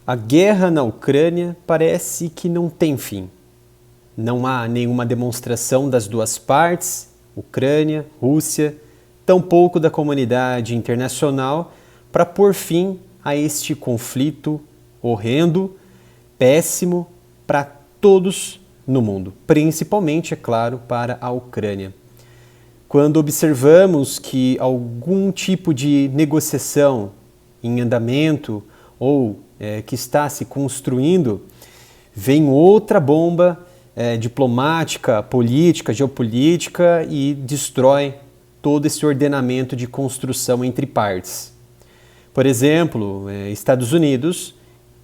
A guerra na Ucrânia parece que não tem fim. Não há nenhuma demonstração das duas partes, Ucrânia, Rússia, tampouco da comunidade internacional, para pôr fim a este conflito horrendo, péssimo para todos no mundo, principalmente, é claro, para a Ucrânia. Quando observamos que algum tipo de negociação em andamento ou que está se construindo, vem outra bomba diplomática, política, geopolítica e destrói todo esse ordenamento de construção entre partes. Por exemplo, Estados Unidos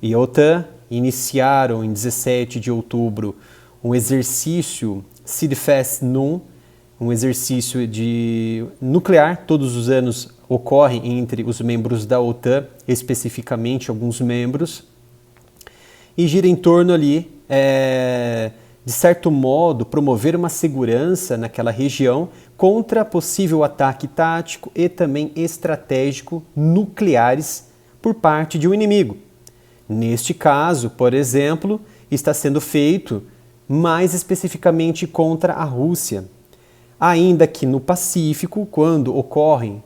e a OTAN iniciaram em 17 de outubro um exercício Steadfast-Num, um exercício de nuclear, todos os anos ocorre entre os membros da OTAN, especificamente alguns membros, e gira em torno ali, de certo modo, promover uma segurança naquela região contra possível ataque tático e também estratégico nucleares por parte de um inimigo. Neste caso, por exemplo, está sendo feito mais especificamente contra a Rússia. Ainda que no Pacífico, quando ocorrem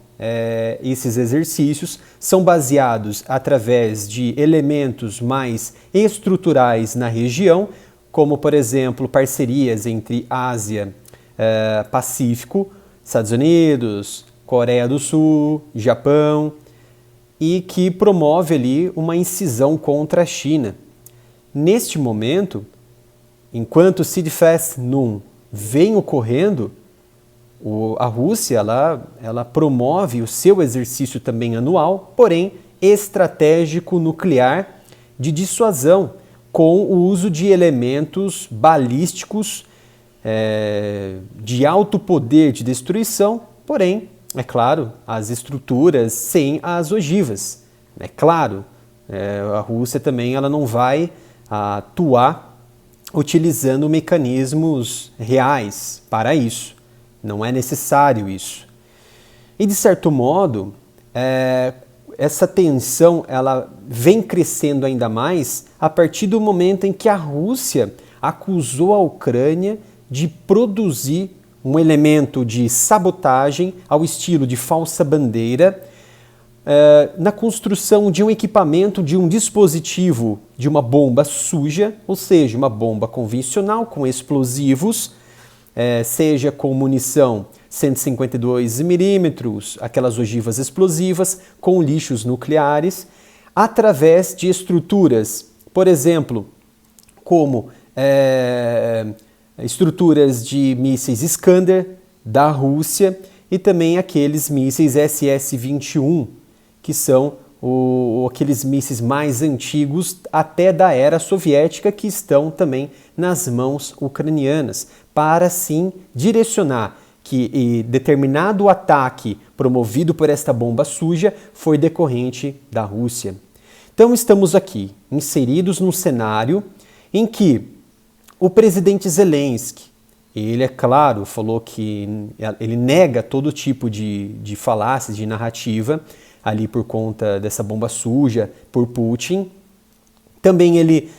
esses exercícios, são baseados através de elementos mais estruturais na região, como, por exemplo, parcerias entre Ásia, Pacífico, Estados Unidos, Coreia do Sul, Japão, e que promove ali uma incisão contra a China. Neste momento, enquanto o Steadfast-Num vem ocorrendo, a Rússia ela promove o seu exercício também anual, porém estratégico nuclear de dissuasão, com o uso de elementos balísticos de alto poder de destruição, porém, é claro, as estruturas sem as ogivas. É claro, a Rússia também ela não vai atuar utilizando mecanismos reais para isso. Não é necessário isso. E, de certo modo, essa tensão ela vem crescendo ainda mais a partir do momento em que a Rússia acusou a Ucrânia de produzir um elemento de sabotagem ao estilo de falsa bandeira na construção de um equipamento, de um dispositivo, de uma bomba suja, ou seja, uma bomba convencional com explosivos, seja com munição 152 milímetros, aquelas ogivas explosivas, com lixos nucleares, através de estruturas, por exemplo, como estruturas de mísseis Iskander da Rússia e também aqueles mísseis SS-21, que são aqueles mísseis mais antigos até da era soviética, que estão também nas mãos ucranianas, para assim direcionar que determinado ataque promovido por esta bomba suja foi decorrente da Rússia. Então estamos aqui inseridos num cenário em que o presidente Zelensky, ele, é claro, falou que ele nega todo tipo de falácias, de narrativa, ali por conta dessa bomba suja por Putin. Também ele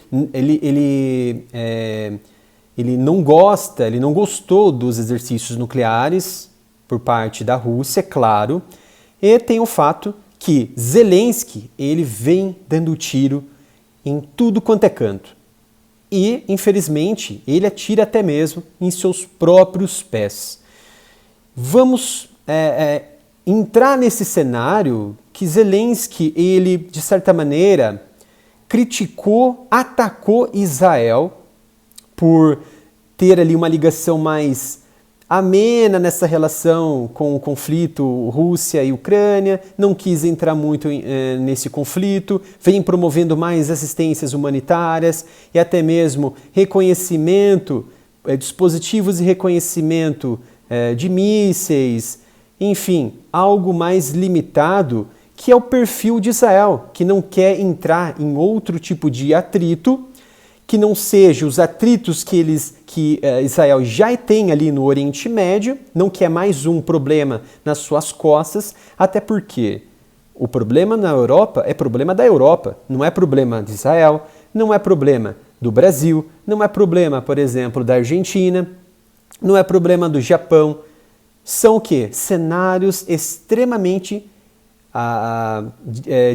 não gostou dos exercícios nucleares por parte da Rússia, é claro, e tem o fato que Zelensky, ele vem dando tiro em tudo quanto é canto. E, infelizmente, ele atira até mesmo em seus próprios pés. Vamos entrar nesse cenário que Zelensky, ele, de certa maneira, criticou, atacou Israel por ter ali uma ligação mais amena nessa relação com o conflito Rússia e Ucrânia, não quis entrar muito nesse conflito, vem promovendo mais assistências humanitárias e até mesmo reconhecimento, dispositivos de reconhecimento de mísseis, enfim, algo mais limitado, que é o perfil de Israel, que não quer entrar em outro tipo de atrito, que não seja os atritos que Israel já tem ali no Oriente Médio, não quer mais um problema nas suas costas, até porque o problema na Europa é problema da Europa, não é problema de Israel, não é problema do Brasil, não é problema, por exemplo, da Argentina, não é problema do Japão. São o quê? Cenários extremamente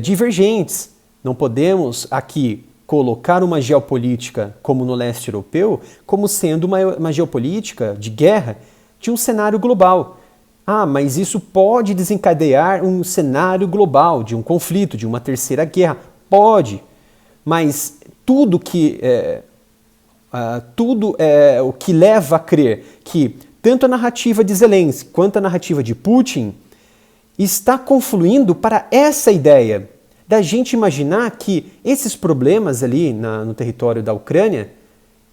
divergentes. Não podemos aqui colocar uma geopolítica como no leste europeu como sendo uma geopolítica de guerra de um cenário global. Mas isso pode desencadear um cenário global, de um conflito, de uma terceira guerra. Pode, mas tudo é o que leva a crer que tanto a narrativa de Zelensky quanto a narrativa de Putin está confluindo para essa ideia da gente imaginar que esses problemas ali no território da Ucrânia,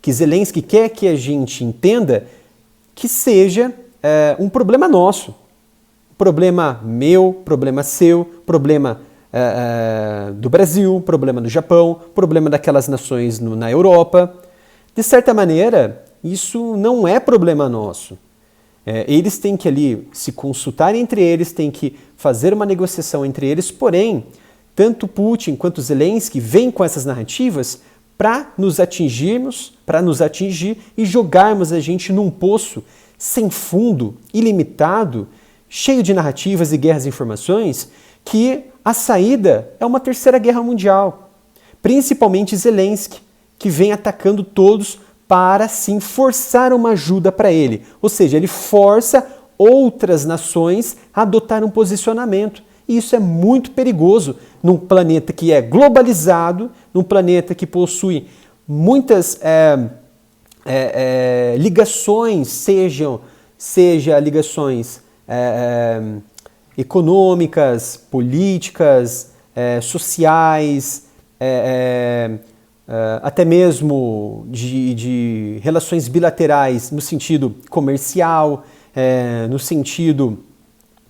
que Zelensky quer que a gente entenda que seja um problema nosso. Problema meu, problema seu, problema do Brasil, problema do Japão, problema daquelas nações na Europa. De certa maneira, isso não é problema nosso. Eles têm que ali se consultar entre eles, têm que fazer uma negociação entre eles, porém, tanto Putin quanto Zelensky vêm com essas narrativas para nos atingir e jogarmos a gente num poço sem fundo, ilimitado, cheio de narrativas e guerras de informações, que a saída é uma terceira guerra mundial. Principalmente Zelensky, que vem atacando todos para, sim, forçar uma ajuda para ele. Ou seja, ele força outras nações a adotar um posicionamento. E isso é muito perigoso num planeta que é globalizado, num planeta que possui muitas ligações, seja ligações econômicas, políticas, sociais, até mesmo de relações bilaterais no sentido comercial, no sentido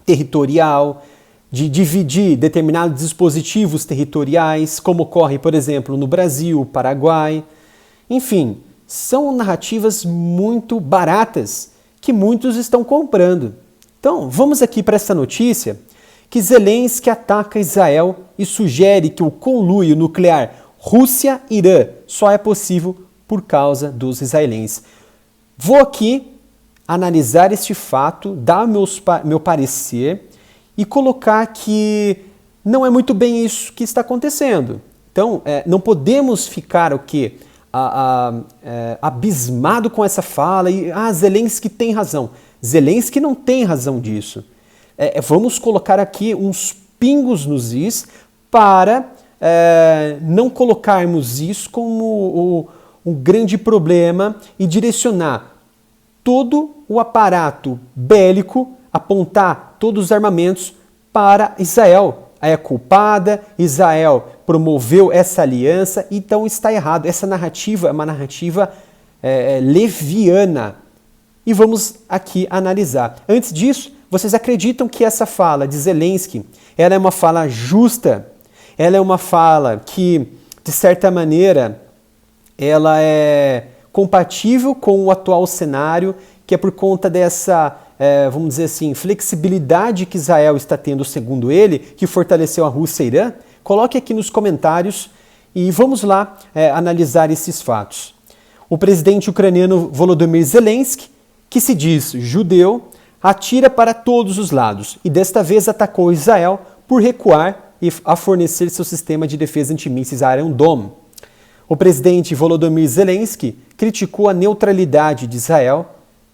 territorial, de dividir determinados dispositivos territoriais, como ocorre, por exemplo, no Brasil, Paraguai. Enfim, são narrativas muito baratas que muitos estão comprando. Então, vamos aqui para essa notícia que Zelensky ataca Israel e sugere que o conluio nuclear Rússia-Irã só é possível por causa dos israelenses. Vou aqui analisar este fato, dar meu parecer e colocar que não é muito bem isso que está acontecendo. Então, não podemos ficar abismado com essa fala e Zelensky tem razão. Zelensky não tem razão disso. Vamos colocar aqui uns pingos nos is para não colocarmos isso como um grande problema e direcionar todo o aparato bélico, apontar todos os armamentos para Israel. É culpada, Israel promoveu essa aliança, então está errado. Essa narrativa é uma narrativa leviana. E vamos aqui analisar. Antes disso, vocês acreditam que essa fala de Zelensky ela é uma fala justa? Ela é uma fala que, de certa maneira, ela é compatível com o atual cenário, que é por conta dessa, vamos dizer assim, flexibilidade que Israel está tendo, segundo ele, que fortaleceu a Rússia e Irã? Coloque aqui nos comentários e vamos lá analisar esses fatos. O presidente ucraniano Volodymyr Zelensky, que se diz judeu, atira para todos os lados e desta vez atacou Israel por recuar a fornecer seu sistema de defesa antimísseis Iron Dome. O presidente Volodymyr Zelensky criticou a neutralidade de Israel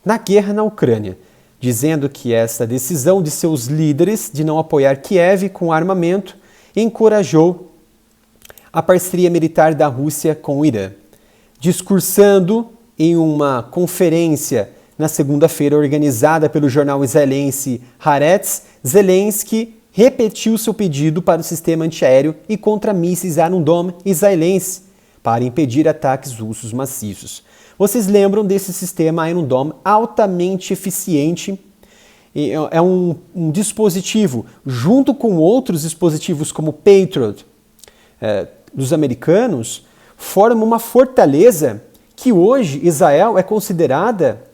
na guerra na Ucrânia, dizendo que essa decisão de seus líderes de não apoiar Kiev com armamento encorajou a parceria militar da Rússia com o Irã. Discursando em uma conferência na segunda-feira organizada pelo jornal israelense Haaretz, Zelensky repetiu seu pedido para o sistema antiaéreo e contra mísseis Iron Dome israelense para impedir ataques russos maciços. Vocês lembram desse sistema Iron Dome altamente eficiente? É um dispositivo, junto com outros dispositivos como o Patriot dos americanos, forma uma fortaleza que hoje Israel é considerada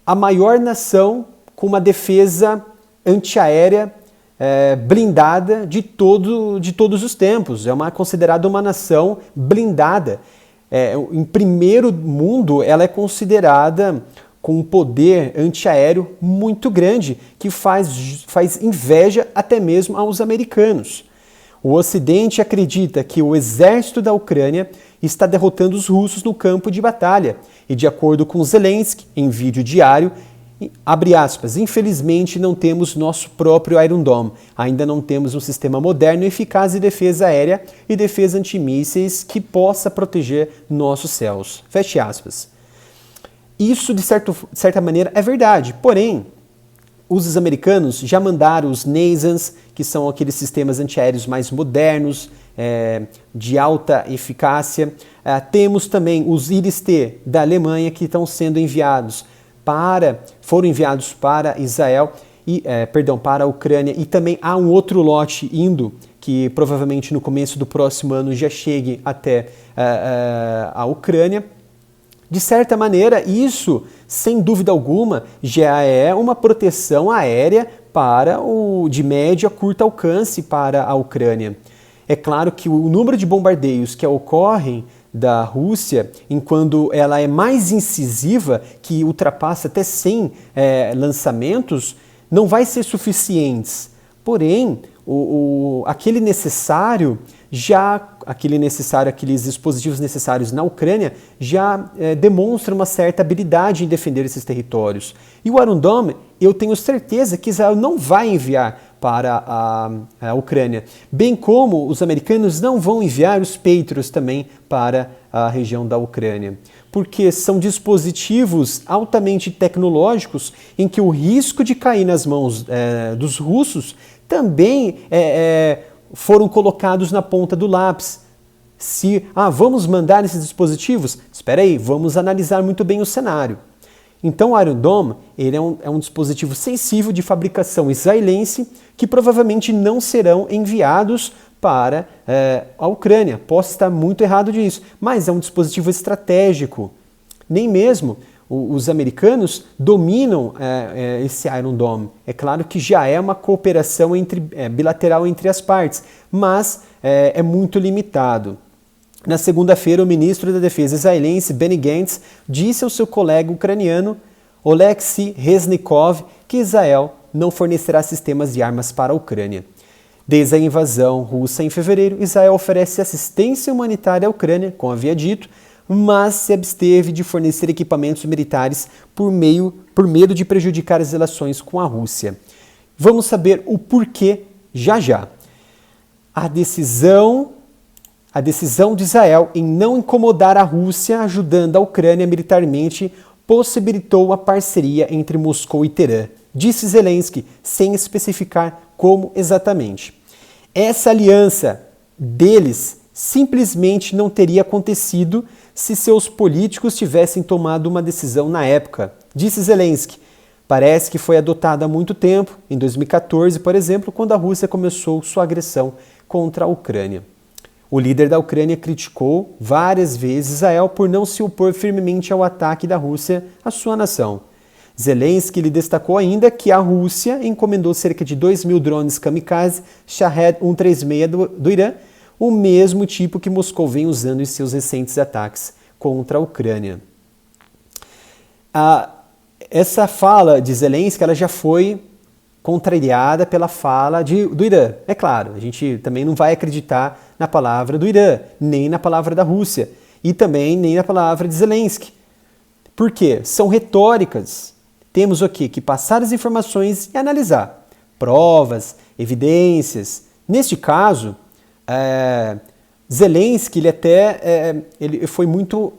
a maior nação com uma defesa antiaérea blindada de todos os tempos. É considerada uma nação blindada. Em primeiro mundo, ela é considerada com um poder antiaéreo muito grande, que faz inveja até mesmo aos americanos. O Ocidente acredita que o exército da Ucrânia está derrotando os russos no campo de batalha. E de acordo com Zelensky, em vídeo diário, abre aspas, infelizmente não temos nosso próprio Iron Dome. Ainda não temos um sistema moderno e eficaz de defesa aérea e defesa antimísseis que possa proteger nossos céus. Feche aspas. Isso, de certa maneira, é verdade. Porém, os americanos já mandaram os NASAMS, que são aqueles sistemas antiaéreos mais modernos, de alta eficácia. Temos também os IRIS-T da Alemanha, que estão sendo foram enviados para Israel, para a Ucrânia, e também há um outro lote indo, que provavelmente no começo do próximo ano já chegue até a Ucrânia. De certa maneira, isso, sem dúvida alguma, já é uma proteção aérea de médio a curto alcance para a Ucrânia. É claro que o número de bombardeios que ocorrem da Rússia, enquanto ela é mais incisiva, que ultrapassa até 100 lançamentos, não vai ser suficientes. Porém, aqueles dispositivos necessários na Ucrânia já demonstram uma certa habilidade em defender esses territórios. E o Iron Dome, eu tenho certeza que Israel não vai enviar para a Ucrânia, bem como os americanos não vão enviar os Patriots também para a região da Ucrânia, porque são dispositivos altamente tecnológicos em que o risco de cair nas mãos dos russos também foram colocados na ponta do lápis. Vamos mandar esses dispositivos? Espera aí, vamos analisar muito bem o cenário. Então o Iron Dome ele é um dispositivo sensível de fabricação israelense que provavelmente não serão enviados para a Ucrânia. Posso estar muito errado disso, mas é um dispositivo estratégico. Nem mesmo os americanos dominam esse Iron Dome. É claro que já é uma cooperação bilateral entre as partes, mas é muito limitado. Na segunda-feira, o ministro da Defesa israelense, Benny Gantz, disse ao seu colega ucraniano, Oleksiy Reznikov, que Israel não fornecerá sistemas de armas para a Ucrânia. Desde a invasão russa em fevereiro, Israel oferece assistência humanitária à Ucrânia, como havia dito, mas se absteve de fornecer equipamentos militares por medo de prejudicar as relações com a Rússia. Vamos saber o porquê já já. A decisão de Israel em não incomodar a Rússia ajudando a Ucrânia militarmente possibilitou a parceria entre Moscou e Teherã, disse Zelensky, sem especificar como exatamente. Essa aliança deles simplesmente não teria acontecido se seus políticos tivessem tomado uma decisão na época, disse Zelensky. Parece que foi adotada há muito tempo, em 2014, por exemplo, quando a Rússia começou sua agressão contra a Ucrânia. O líder da Ucrânia criticou várias vezes Israel por não se opor firmemente ao ataque da Rússia à sua nação. Zelensky lhe destacou ainda que a Rússia encomendou cerca de 2.000 drones kamikaze Shahed-136 do Irã, o mesmo tipo que Moscou vem usando em seus recentes ataques contra a Ucrânia. Essa fala de Zelensky ela já foi contrariada pela fala do Irã. É claro, a gente também não vai acreditar na palavra do Irã, nem na palavra da Rússia, e também nem na palavra de Zelensky. Por quê? São retóricas. Temos aqui que passar as informações e analisar provas, evidências. Neste caso, Zelensky ele foi muito,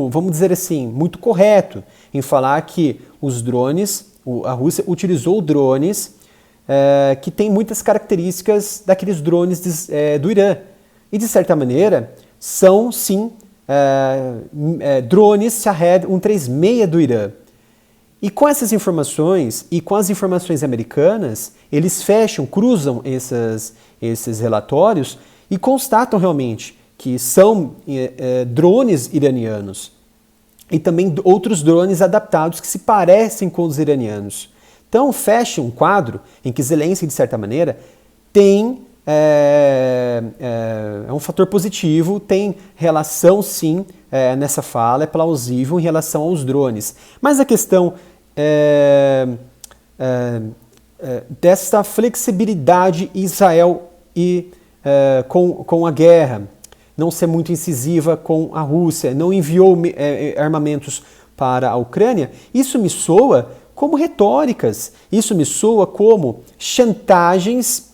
vamos dizer assim, muito correto em falar que os drones, a Rússia utilizou drones que têm muitas características daqueles drones do Irã. E, de certa maneira, são, sim, drones Shahed-136 do Irã. E com essas informações e com as informações americanas, eles cruzam esses relatórios e constatam realmente que são drones iranianos. E também outros drones adaptados que se parecem com os iranianos. Então fecha um quadro em que Zelensky, de certa maneira, tem é um fator positivo, tem relação sim nessa fala, é plausível em relação aos drones. Mas a questão dessa flexibilidade Israel e com a guerra, não ser muito incisiva com a Rússia, não enviou armamentos para a Ucrânia, isso me soa como retóricas, isso me soa como chantagens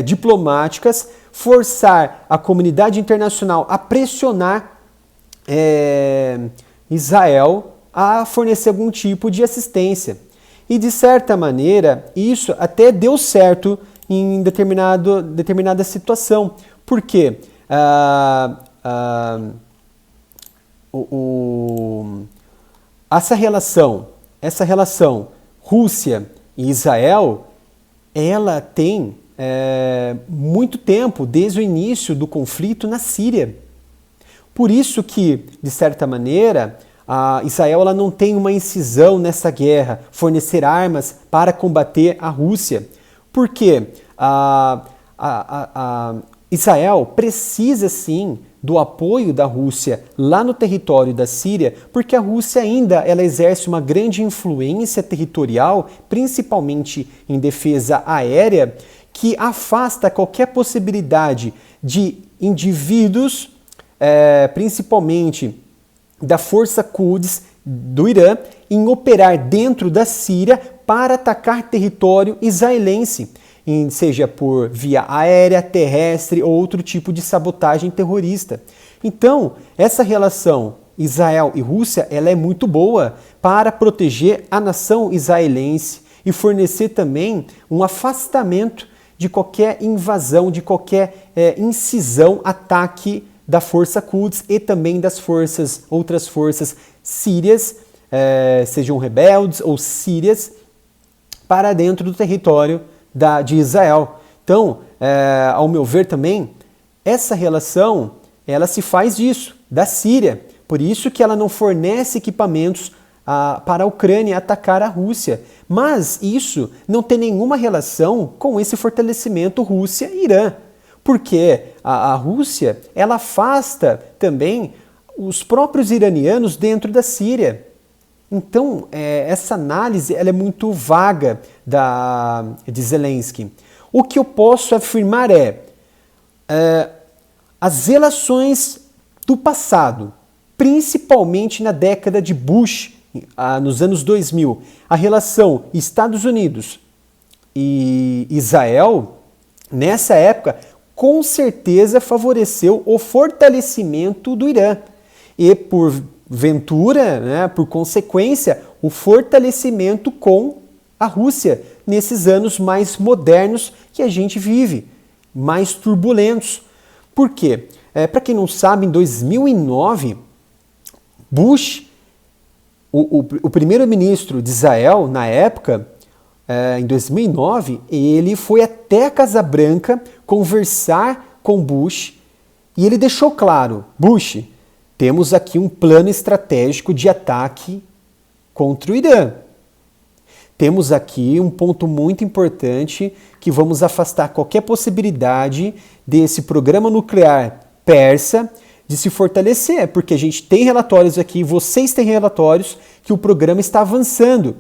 diplomáticas, forçar a comunidade internacional a pressionar Israel a fornecer algum tipo de assistência. E de certa maneira, isso até deu certo em determinada situação. Por quê? Essa relação Rússia e Israel, ela tem muito tempo, desde o início do conflito na Síria. Por isso que, de certa maneira, Israel ela não tem uma incisão nessa guerra, fornecer armas para combater a Rússia. Porque Israel precisa sim do apoio da Rússia lá no território da Síria, porque a Rússia ainda ela exerce uma grande influência territorial, principalmente em defesa aérea, que afasta qualquer possibilidade de indivíduos, principalmente da força Quds do Irã, em operar dentro da Síria para atacar território israelense, seja por via aérea, terrestre ou outro tipo de sabotagem terrorista. Então, essa relação Israel e Rússia ela é muito boa para proteger a nação israelense e fornecer também um afastamento de qualquer invasão, de qualquer incisão, ataque da força Quds e também das outras forças sírias, sejam rebeldes ou sírias, para dentro do território de Israel. Então, ao meu ver também, essa relação, ela se faz disso, da Síria. Por isso que ela não fornece equipamentos para a Ucrânia atacar a Rússia. Mas isso não tem nenhuma relação com esse fortalecimento Rússia-Irã. Porque a Rússia, ela afasta também os próprios iranianos dentro da Síria. Então, essa análise ela é muito vaga de Zelensky. O que eu posso afirmar as relações do passado, principalmente na década de Bush, nos anos 2000, a relação Estados Unidos e Israel, nessa época, com certeza favoreceu o fortalecimento do Irã. E porventura, por consequência, o fortalecimento com a Rússia nesses anos mais modernos que a gente vive, mais turbulentos. Por quê? Para quem não sabe, em 2009, Bush, o primeiro-ministro de Israel, na época, em 2009, ele foi até a Casa Branca conversar com Bush e ele deixou claro, Bush, temos aqui um plano estratégico de ataque contra o Irã. Temos aqui um ponto muito importante que vamos afastar qualquer possibilidade desse programa nuclear persa de se fortalecer, porque a gente tem relatórios aqui, vocês têm relatórios que o programa está avançando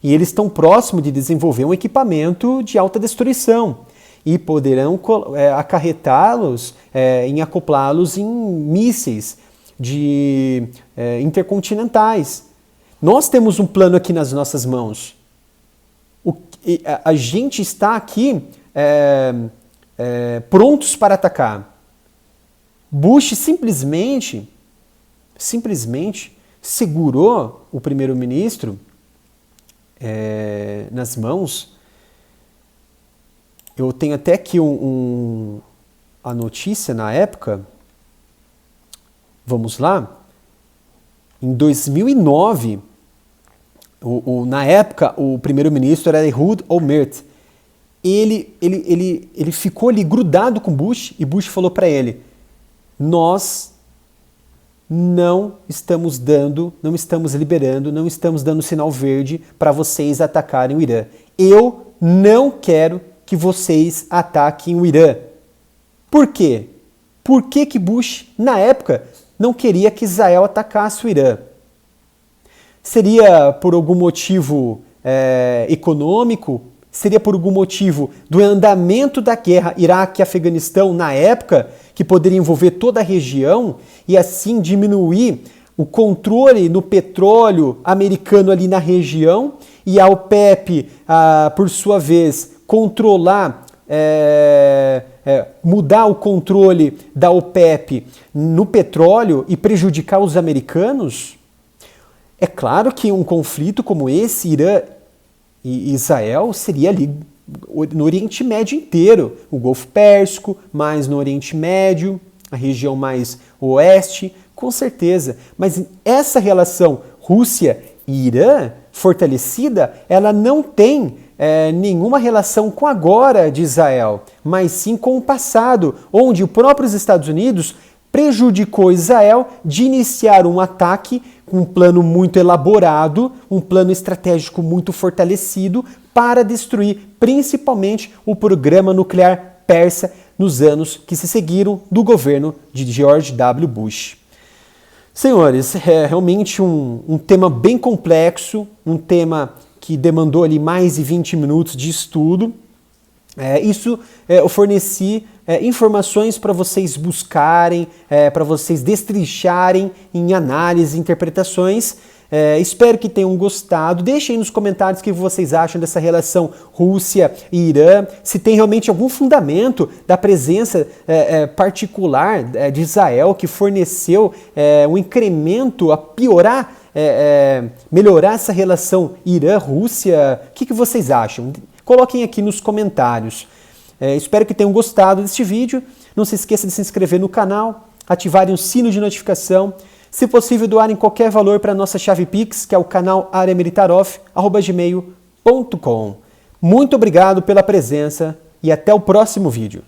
e eles estão próximos de desenvolver um equipamento de alta destruição e poderão acarretá-los, acoplá-los em mísseis intercontinentais. Nós temos um plano aqui nas nossas mãos. A gente está aqui prontos para atacar. Bush simplesmente segurou o primeiro-ministro nas mãos. Eu tenho até aqui a notícia na época. Vamos lá. Em 2009, na época, o primeiro-ministro era Ehud Olmert. Ele ficou ali grudado com Bush e Bush falou para ele: nós não estamos dando, não estamos liberando, não estamos dando sinal verde para vocês atacarem o Irã. Eu não quero que vocês ataquem o Irã. Por quê? Por que Bush, na época, não queria que Israel atacasse o Irã? Seria por algum motivo econômico? Seria por algum motivo do andamento da guerra Iraque e Afeganistão na época, que poderia envolver toda a região e assim diminuir o controle no petróleo americano ali na região e a OPEP, por sua vez, controlar, mudar o controle da OPEP no petróleo e prejudicar os americanos? É claro que um conflito como esse, Irã e Israel, seria ali no Oriente Médio inteiro, o Golfo Pérsico, mais no Oriente Médio, a região mais oeste, com certeza. Mas essa relação Rússia e Irã fortalecida, ela não tem nenhuma relação com agora de Israel, mas sim com o passado, onde os próprios Estados Unidos prejudicou Israel de iniciar um ataque com um plano muito elaborado, um plano estratégico muito fortalecido para destruir principalmente o programa nuclear persa nos anos que se seguiram do governo de George W. Bush. Senhores, é realmente um tema bem complexo, um tema que demandou ali mais de 20 minutos de estudo. Eu forneci informações para vocês buscarem, para vocês destricharem em análise, interpretações. Espero que tenham gostado. Deixem aí nos comentários o que vocês acham dessa relação Rússia e Irã, se tem realmente algum fundamento da presença particular de Israel que forneceu um incremento a piorar, melhorar essa relação Irã-Rússia. O que vocês acham? Coloquem aqui nos comentários. Espero que tenham gostado deste vídeo. Não se esqueça de se inscrever no canal, ativarem o sino de notificação. Se possível, doarem qualquer valor para a nossa chave Pix, que é o canal areamilitaroff@gmail.com. Muito obrigado pela presença e até o próximo vídeo.